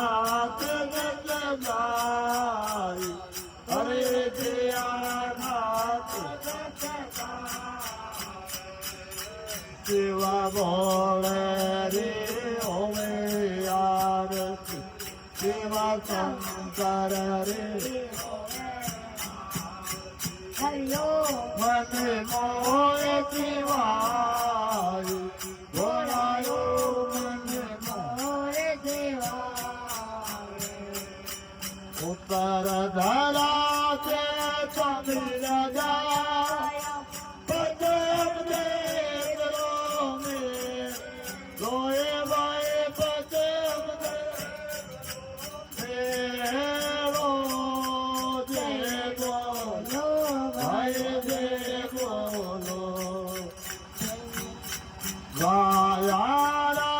નાથ ગાય હરે નાથ સેવા બોલે રે હોવે આરતી સેવા શંકર રે મને મોય જીવાય બોલાયો મને મોય જીવાય ઉત્તર ધરા છે ચંદ્ર જાય પદમ દેવરો મે રોએ ભાઈ પદમ દેવો દેવો ભાઈ દેવો ગાયા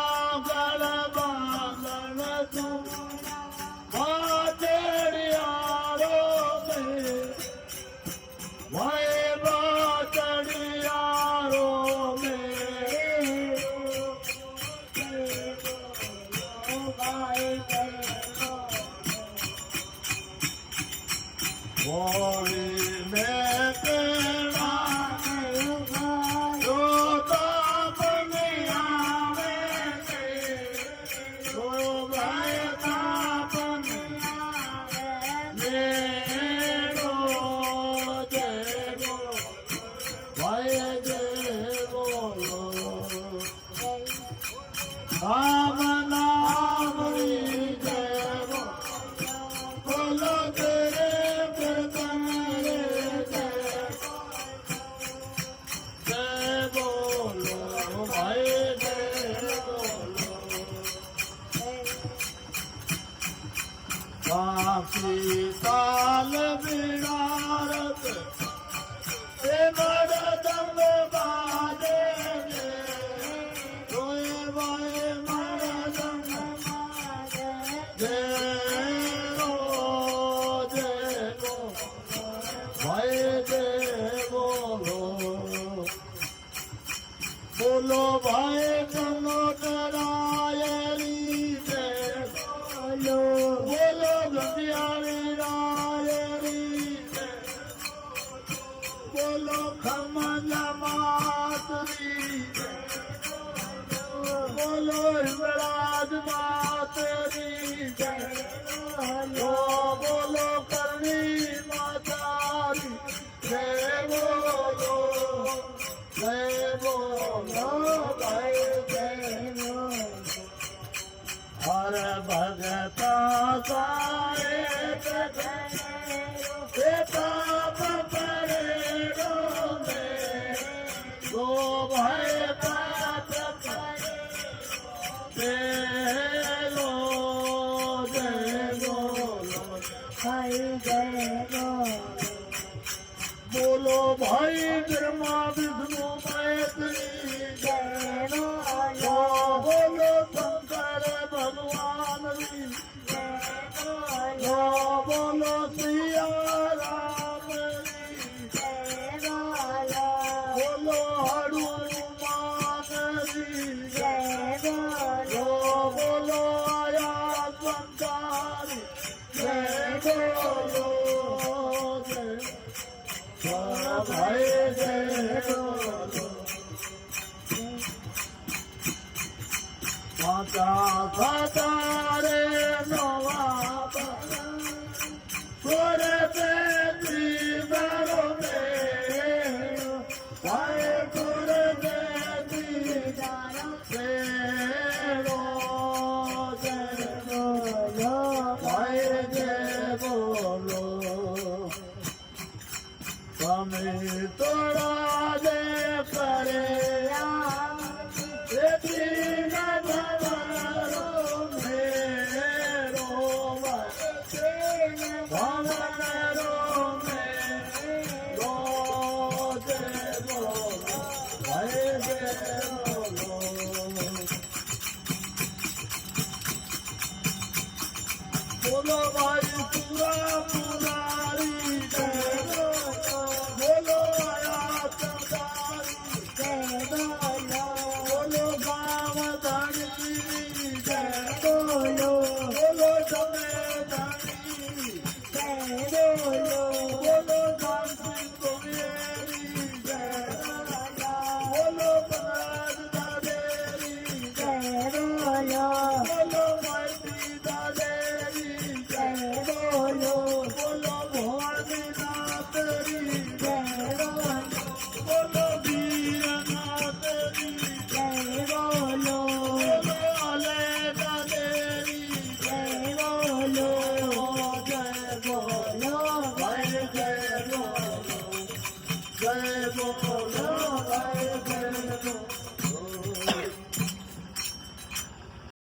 ગળ બાંગણ તું બાચડિયારો મે ભાઈ બાચડિયારો મે હોળી મે રામ નામ દેવો બોલો તેરે પ્રતમ રે જય બોલો ભાઈ જય બોલો કાશી તાલ વિરારત એ મરદમ બાજે બોલો ભાઈ કનો કરાયેલી છે બોલો ગંધિયાળી રાયેલી છે બોલો ખમન માતરી છે બોલો હિમરાજ માતરી છે બોલો કરણી માતારી જય બોલો જય બોલો હર ભગતા સારે પાપ પરેડો મે ગો ભાઈ પાપ પરેડો જય બોલો ભાઈ જય બોલો ભાઈ બ્રહ્મા વિષ્ણુ મહેશ્વરી જય બોલો શંકર ભગવાન જય બોલો સિયા રામ બોલો હનુમાન જય બોલો આયા શંકર જય બોલો ભાઈ જય બોલો માતા સાતારે નવા સોરે તે ત્રિબરો મે ભાઈ સોરે તે ત્રિબરો તેરો જય બોલો ભાઈ જય બોલો તમે તોડા દે કરે બોલો ભાઈ પૂરા પુરારી